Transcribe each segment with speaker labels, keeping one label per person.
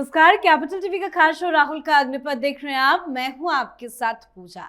Speaker 1: नमस्कार, capital TV का खास शो राहुल का अग्निपथ देख रहे हैं आप। मैं हूं आपके साथ पूजा।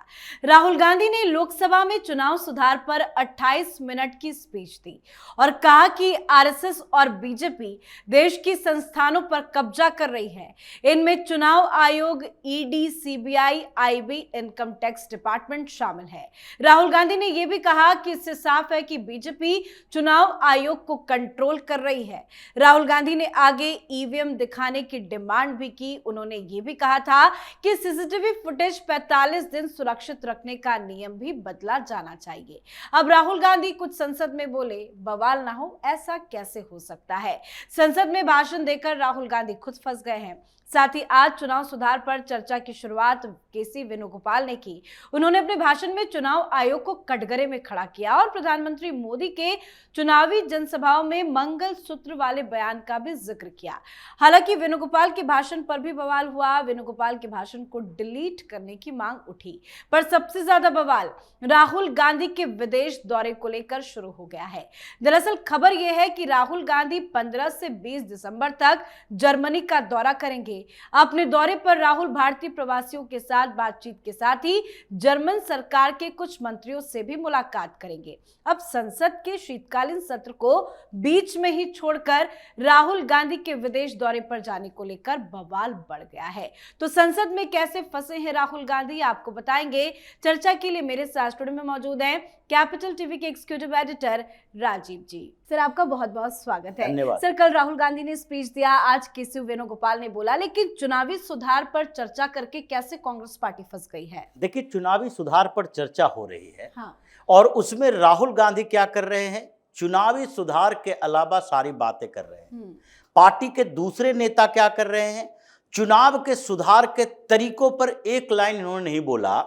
Speaker 1: राहुल गांधी ने लोकसभा में चुनाव सुधार पर 28 मिनट की स्पीच दी और कहा कि आरएसएस और बीजेपी देश की संस्थानों पर कब्जा कर रही है। इनमें चुनाव आयोग, ED, CBI, IB, income tax department शामिल है। राहुल गांधी ने यह भी कहा कि इससे साफ है कि बीजेपी चुनाव आयोग को कंट्रोल कर रही है। राहुल गांधी ने आगे ईवीएम दिखाने की डिमांड भी की। उन्होंने ये भी कहा था कि सीसीटीवी फुटेज 45 दिन सुरक्षित रखने का नियम भी बदला जाना चाहिए। अब राहुल गांधी कुछ संसद में बोले, बवाल ना हो ऐसा कैसे हो सकता है। संसद में भाषण देकर राहुल गांधी खुद फंस गए हैं। साथ ही आज चुनाव सुधार पर चर्चा की शुरुआत केसी वेणुगोपाल ने की। उन्होंने अपने भाषण में चुनाव आयोग को कटघरे में खड़ा किया और प्रधानमंत्री मोदी के चुनावी जनसभाओं में मंगल सूत्र वाले बयान का भी जिक्र किया। हालांकि वेणुगोपाल के भाषण पर भी बवाल हुआ। वेणुगोपाल के भाषण को डिलीट करने की मांग उठी, पर सबसे ज्यादा बवाल राहुल गांधी के विदेश दौरे को लेकर शुरू हो गया है। दरअसल खबर यह है कि राहुल गांधी 15 से 20 दिसंबर तक जर्मनी का दौरा करेंगे। अपने दौरे पर राहुल भारतीय प्रवासियों के साथ बातचीत के साथ ही जर्मन सरकार के कुछ मंत्रियों से भी मुलाकात करेंगे। अब संसद के शीतकालीन सत्र को बीच में ही छोड़कर राहुल गांधी के विदेश दौरे पर जाने को लेकर बवाल बढ़ गया है। तो संसद में कैसे फंसे हैं राहुल गांधी, आपको बताएंगे। चर्चा के लिए मेरे साथ स्टूडियो में मौजूद हैं कैपिटल टीवी के एग्जीक्यूटिव एडिटर राजीव जी। सर, आपका बहुत बहुत स्वागत है।
Speaker 2: धन्यवाद।
Speaker 1: सर, कल राहुल गांधी ने स्पीच दिया, आज केसी वेणुगोपाल ने बोला, लेकिन चुनावी सुधार पर चर्चा करके कैसे कांग्रेस पार्टी फंस गई है?
Speaker 2: देखिए, चुनावी सुधार पर चर्चा हो रही है।
Speaker 1: हाँ।
Speaker 2: और उसमें राहुल गांधी क्या कर रहे हैं? चुनावी सुधार के अलावा सारी बातें कर रहे हैं। पार्टी के दूसरे नेता क्या कर रहे हैं? चुनाव के सुधार के तरीकों पर एक लाइन इन्होंने नहीं बोला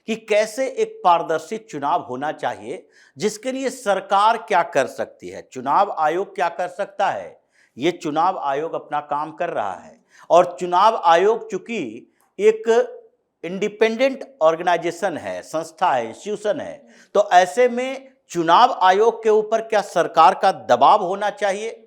Speaker 2: कि कैसे एक पारदर्शी चुनाव होना चाहिए, जिसके लिए सरकार क्या कर सकती है, चुनाव आयोग क्या कर सकता है। ये चुनाव आयोग अपना काम कर रहा है और चुनाव आयोग चूंकि एक इंडिपेंडेंट ऑर्गेनाइजेशन है, संस्था है, इंस्टीट्यूशन है, तो ऐसे में चुनाव आयोग के ऊपर क्या सरकार का दबाव होना चाहिए?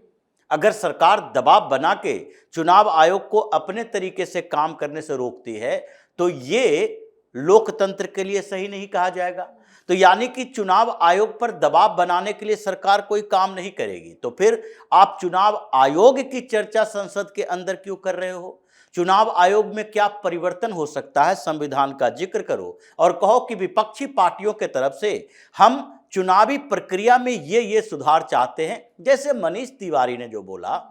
Speaker 2: अगर सरकार दबाव बना के चुनाव आयोग को अपने तरीके से काम करने से रोकती है तो ये लोकतंत्र के लिए सही नहीं कहा जाएगा। तो यानी कि चुनाव आयोग पर दबाव बनाने के लिए सरकार कोई काम नहीं करेगी, तो फिर आप चुनाव आयोग की चर्चा संसद के अंदर क्यों कर रहे हो? चुनाव आयोग में क्या परिवर्तन हो सकता है, संविधान का जिक्र करो और कहो कि विपक्षी पार्टियों के तरफ से हम चुनावी प्रक्रिया में ये सुधार चाहते हैं। जैसे मनीष तिवारी ने जो बोला,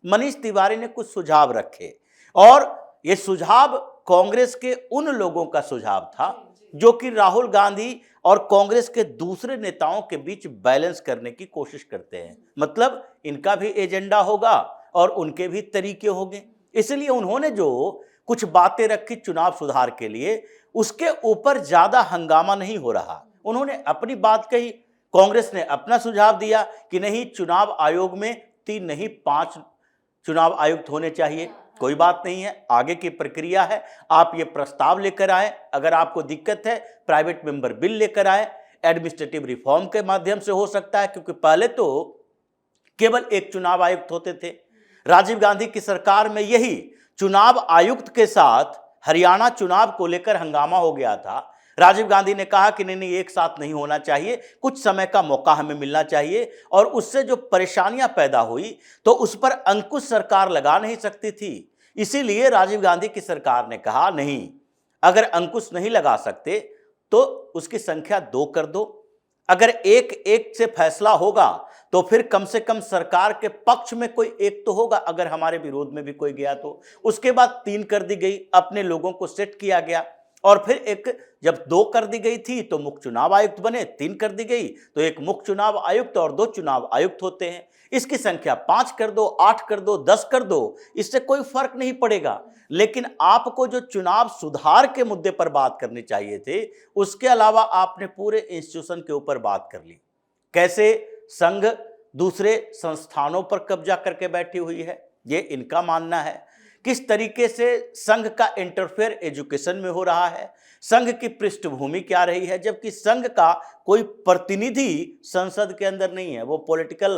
Speaker 2: मनीष तिवारी ने कुछ सुझाव रखे और ये सुझाव कांग्रेस के उन लोगों का सुझाव था जो कि राहुल गांधी और कांग्रेस के दूसरे नेताओं के बीच बैलेंस करने की कोशिश करते हैं। मतलब इनका भी एजेंडा होगा और उनके भी तरीके होंगे, इसलिए उन्होंने जो कुछ बातें रखी चुनाव सुधार के लिए, उसके ऊपर ज्यादा हंगामा नहीं हो रहा। उन्होंने अपनी बात कही, कांग्रेस ने अपना सुझाव दिया कि नहीं, चुनाव आयोग में 3 नहीं 5 चुनाव आयुक्त होने चाहिए। कोई बात नहीं है, आगे की प्रक्रिया है, आप ये प्रस्ताव लेकर आए, अगर आपको दिक्कत है प्राइवेट मेंबर बिल लेकर आए, एडमिनिस्ट्रेटिव रिफॉर्म के माध्यम से हो सकता है, क्योंकि पहले तो केवल एक चुनाव आयुक्त होते थे। राजीव गांधी की सरकार में यही चुनाव आयुक्त के साथ हरियाणा चुनाव को लेकर हंगामा हो गया था। राजीव गांधी ने कहा कि नहीं एक साथ नहीं होना चाहिए, कुछ समय का मौका हमें मिलना चाहिए, और उससे जो परेशानियां पैदा हुई तो उस पर अंकुश सरकार लगा नहीं सकती थी। इसीलिए राजीव गांधी की सरकार ने कहा नहीं, अगर अंकुश नहीं लगा सकते तो उसकी संख्या 2 कर दो। अगर एक से फैसला होगा तो फिर कम से कम सरकार के पक्ष में कोई एक तो होगा, अगर हमारे विरोध में भी कोई गया तो। उसके बाद 3 कर दी गई, अपने लोगों को सेट किया गया, और फिर एक जब 2 कर दी गई थी तो मुख्य चुनाव आयुक्त बने, 3 कर दी गई तो एक मुख्य चुनाव आयुक्त और 2 चुनाव आयुक्त होते हैं। इसकी संख्या 5 कर दो, 8 कर दो, 10 कर दो, इससे कोई फर्क नहीं पड़ेगा। लेकिन आपको जो चुनाव सुधार के मुद्दे पर बात करनी चाहिए थे, उसके अलावा आपने पूरे इंस्टीट्यूशन के ऊपर बात कर ली। कैसे संघ दूसरे संस्थानों पर कब्जा करके बैठी हुई है, ये इनका मानना है। किस तरीके से संघ का इंटरफेयर एजुकेशन में हो रहा है, संघ की पृष्ठभूमि क्या रही है, जबकि संघ का कोई प्रतिनिधि संसद के अंदर नहीं है, वो पॉलिटिकल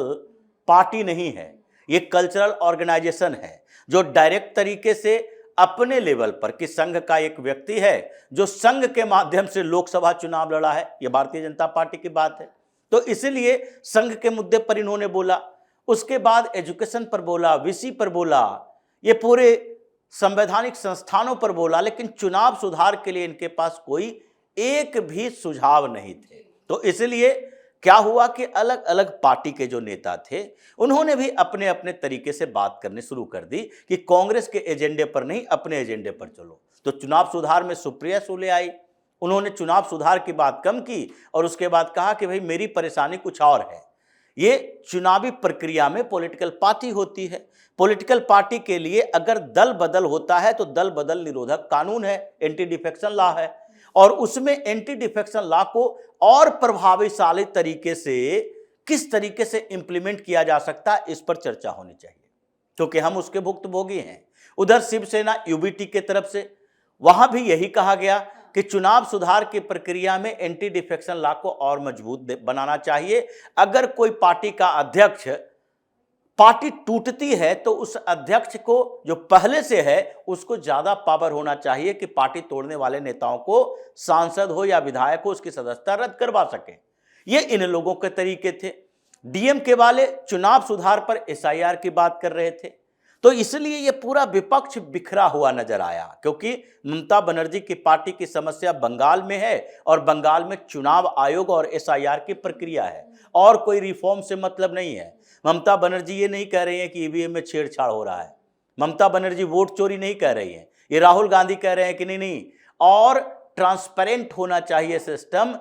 Speaker 2: पार्टी नहीं है, ये कल्चरल ऑर्गेनाइजेशन है जो डायरेक्ट तरीके से अपने लेवल पर कि संघ का एक व्यक्ति है जो संघ के माध्यम से लोकसभा चुनाव लड़ा है, यह भारतीय जनता पार्टी की बात है। तो इसलिए संघ के मुद्दे पर इन्होंने बोला, उसके बाद एजुकेशन पर बोला, वीसी पर बोला, ये पूरे संवैधानिक संस्थानों पर बोला, लेकिन चुनाव सुधार के लिए इनके पास कोई एक भी सुझाव नहीं थे। तो इसलिए क्या हुआ कि अलग अलग पार्टी के जो नेता थे उन्होंने भी अपने अपने तरीके से बात करनी शुरू कर दी कि कांग्रेस के एजेंडे पर नहीं, अपने एजेंडे पर चलो। तो चुनाव सुधार में सुप्रिया सुले आई, उन्होंने चुनाव सुधार की बात कम की और उसके बाद कहा कि भाई मेरी परेशानी कुछ और है। ये चुनावी प्रक्रिया में पॉलिटिकल पार्टी होती है, पॉलिटिकल पार्टी के लिए अगर दल बदल होता है तो दल बदल निरोधक कानून है, एंटी डिफेक्शन लॉ है, और उसमें एंटी डिफेक्शन लॉ को और प्रभावशाली तरीके से किस तरीके से इंप्लीमेंट किया जा सकता है, इस पर चर्चा होनी चाहिए, क्योंकि हम उसके भुक्तभोगी हैं। उधर शिवसेना यूबीटी के तरफ से वहां भी यही कहा गया कि चुनाव सुधार की प्रक्रिया में एंटी डिफेक्शन लॉ को और मजबूत बनाना चाहिए। अगर कोई पार्टी का अध्यक्ष, पार्टी टूटती है तो उस अध्यक्ष को जो पहले से है उसको ज्यादा पावर होना चाहिए कि पार्टी तोड़ने वाले नेताओं को सांसद हो या विधायक हो उसकी सदस्यता रद्द करवा सके। ये इन लोगों के तरीके थे। डीएमके वाले चुनाव सुधार पर एसआईआर की बात कर रहे थे। तो इसलिए ये पूरा विपक्ष बिखरा हुआ नजर आया, क्योंकि ममता बनर्जी की पार्टी की समस्या बंगाल में है और बंगाल में चुनाव आयोग और एसआईआर की प्रक्रिया है और कोई रिफॉर्म से मतलब नहीं है। ममता बनर्जी ये नहीं कह रही है कि ईवीएम में छेड़छाड़ हो रहा है, ममता बनर्जी वोट चोरी नहीं कह रही है, ये राहुल गांधी कह रहे हैं कि नहीं और ट्रांसपेरेंट होना चाहिए सिस्टम,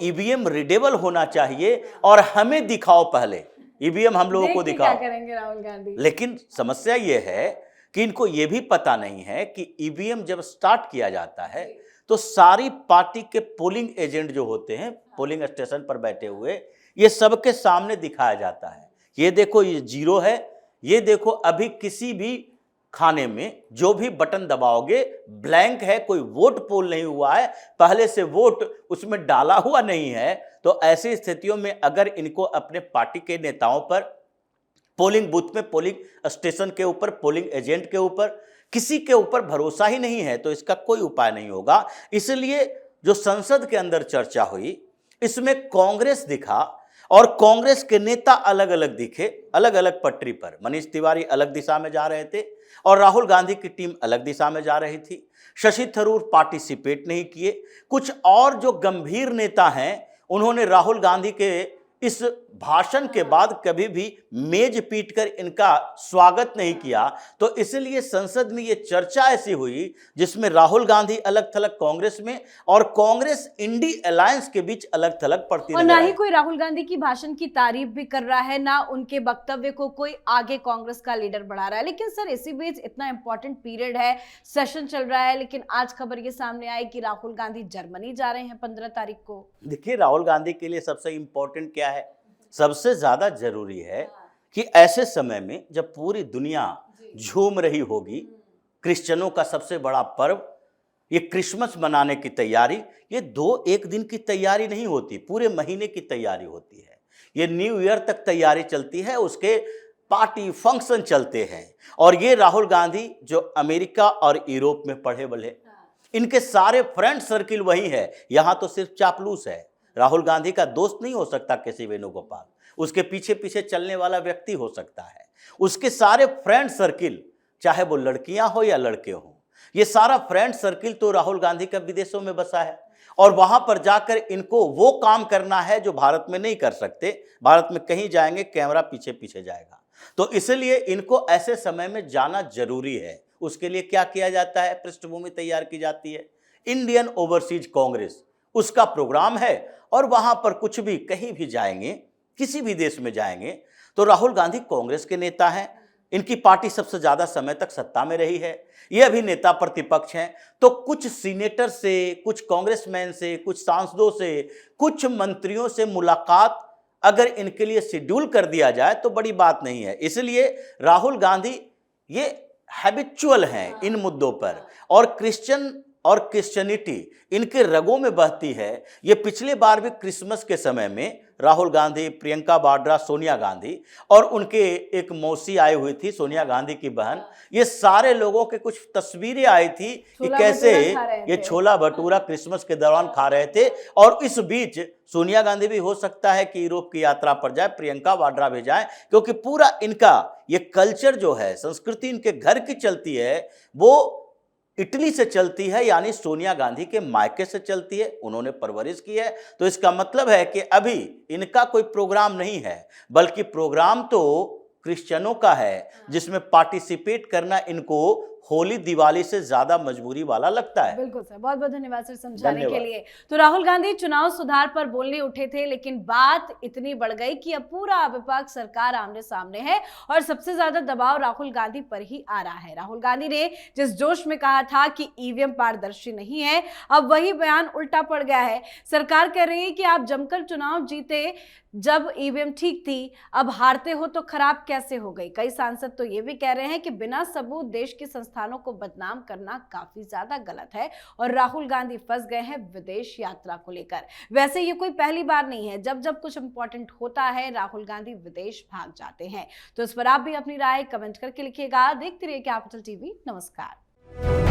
Speaker 2: ईवीएम रीडेबल होना चाहिए और हमें दिखाओ पहले, ईवीएम हम लोगों को दिखाओ।
Speaker 1: क्या करेंगे राहुल गांधी?
Speaker 2: लेकिन समस्या यह है कि इनको यह भी पता नहीं है कि ईवीएम जब स्टार्ट किया जाता है तो सारी पार्टी के पोलिंग एजेंट जो होते हैं पोलिंग स्टेशन पर बैठे हुए, ये सबके सामने दिखाया जाता है। ये देखो ये 0 है, ये देखो अभी किसी भी खाने में जो भी बटन दबाओगे ब्लैंक है, कोई वोट पोल नहीं हुआ है, पहले से वोट उसमें डाला हुआ नहीं है। तो ऐसी स्थितियों में अगर इनको अपने पार्टी के नेताओं पर, पोलिंग बूथ में, पोलिंग स्टेशन के ऊपर, पोलिंग एजेंट के ऊपर, किसी के ऊपर भरोसा ही नहीं है तो इसका कोई उपाय नहीं होगा। इसलिए जो संसद के अंदर चर्चा हुई इसमें कांग्रेस दिखा और कांग्रेस के नेता अलग अलग दिखे, अलग अलग पटरी पर। मनीष तिवारी अलग दिशा में जा रहे थे और राहुल गांधी की टीम अलग दिशा में जा रही थी। शशि थरूर पार्टिसिपेट नहीं किए। कुछ और जो गंभीर नेता हैं उन्होंने राहुल गांधी के इस भाषण के बाद कभी भी मेज पीटकर इनका स्वागत नहीं किया। तो इसलिए संसद में ये चर्चा ऐसी हुई जिसमें राहुल गांधी अलग थलग कांग्रेस में और कांग्रेस इंडी अलायंस के बीच अलग थलग पड़ती
Speaker 1: और ना ही कोई राहुल गांधी की भाषण की तारीफ भी कर रहा है, ना उनके वक्तव्य को कोई आगे कांग्रेस का लीडर बढ़ा रहा है। लेकिन सर इसी बीच इतना इंपॉर्टेंट पीरियड है, सेशन चल रहा है, लेकिन आज खबर ये सामने आई कि राहुल गांधी जर्मनी जा रहे हैं 15 तारीख को।
Speaker 2: देखिए राहुल गांधी के लिए सबसे इंपॉर्टेंट क्या है, सबसे ज्यादा जरूरी है कि ऐसे समय में जब पूरी दुनिया झूम रही होगी, क्रिश्चियनों का सबसे बड़ा पर्व ये क्रिसमस मनाने की तैयारी, ये 1 दिन की तैयारी नहीं होती, पूरे महीने की तैयारी होती है। ये न्यू ईयर तक तैयारी चलती है, उसके पार्टी फंक्शन चलते हैं। और ये राहुल गांधी जो अमेरिका और यूरोप में पढ़े बड़े, इनके सारे फ्रेंड सर्किल वही है। यहाँ तो सिर्फ चापलूस है। राहुल गांधी का दोस्त नहीं हो सकता केसी वेणुगोपाल, उसके पीछे पीछे चलने वाला व्यक्ति हो सकता है। उसके सारे फ्रेंड सर्किल, चाहे वो लड़कियां हो या लड़के हो, ये सारा फ्रेंड सर्किल तो राहुल गांधी का विदेशों में बसा है और वहां पर जाकर इनको वो काम करना है जो भारत में नहीं कर सकते। भारत में कहीं जाएंगे कैमरा पीछे पीछे जाएगा। तो इसलिए इनको ऐसे समय में जाना जरूरी है। उसके लिए क्या किया जाता है, पृष्ठभूमि तैयार की जाती है। इंडियन ओवरसीज कांग्रेस उसका प्रोग्राम है और वहां पर कुछ भी कहीं भी जाएंगे, किसी भी देश में जाएंगे तो राहुल गांधी कांग्रेस के नेता हैं। इनकी पार्टी सबसे ज्यादा समय तक सत्ता में रही है, ये अभी नेता प्रतिपक्ष हैं। तो कुछ सीनेटर से, कुछ कांग्रेसमैन से, कुछ सांसदों से, कुछ मंत्रियों से मुलाकात अगर इनके लिए शेड्यूल कर दिया जाए तो बड़ी बात नहीं है। इसलिए राहुल गांधी ये हैबिचुअल हैं इन मुद्दों पर। और क्रिश्चियन और क्रिश्चियनिटी इनके रगों में बहती है। ये पिछले बार भी क्रिसमस के समय में राहुल गांधी, प्रियंका वाड्रा, सोनिया गांधी और उनके एक मौसी आई हुई थी, सोनिया गांधी की बहन, ये सारे लोगों के कुछ तस्वीरें आई थी कि कैसे ये छोला भटूरा क्रिसमस के दौरान खा रहे थे। और इस बीच सोनिया गांधी भी हो सकता है कि यूरोप की यात्रा पर जाए, प्रियंका वाड्रा भी जाए, क्योंकि पूरा इनका ये कल्चर जो है, संस्कृति इनके घर की चलती है, वो इटली से चलती है, यानी सोनिया गांधी के मायके से चलती है, उन्होंने परवरिश की है। तो इसका मतलब है कि अभी इनका कोई प्रोग्राम नहीं है, बल्कि प्रोग्राम तो क्रिश्चियनों का है, जिसमें पार्टिसिपेट करना इनको होली दिवाली से ज्यादा मजबूरी वाला लगता है।
Speaker 1: बिल्कुल सर, बहुत बहुत धन्यवाद सर समझाने के लिए। तो राहुल गांधी चुनाव सुधार पर बोलने उठे थे, लेकिन बात इतनी बढ़ गई कि अब पूरा विपक्ष, सरकार आमने सामने है और सबसे ज्यादा दबाव राहुल गांधी पर ही आ रहा है। राहुल गांधी ने जिस जोश में कहा था कि ईवीएम पारदर्शी नहीं है, अब वही बयान उल्टा पड़ गया है। सरकार कह रही है कि आप जमकर चुनाव जीते जब ईवीएम ठीक थी, अब हारते हो तो खराब कैसे हो गई। कई सांसद तो ये भी कह रहे हैं कि बिना सबूत देश के संस्थानों को बदनाम करना काफी ज्यादा गलत है और राहुल गांधी फंस गए हैं विदेश यात्रा को लेकर। वैसे ये कोई पहली बार नहीं है, जब जब कुछ इंपॉर्टेंट होता है राहुल गांधी विदेश भाग जाते हैं। तो इस पर आप भी अपनी राय कमेंट करके लिखिएगा। देखते रहिए कैपिटल टीवी। नमस्कार।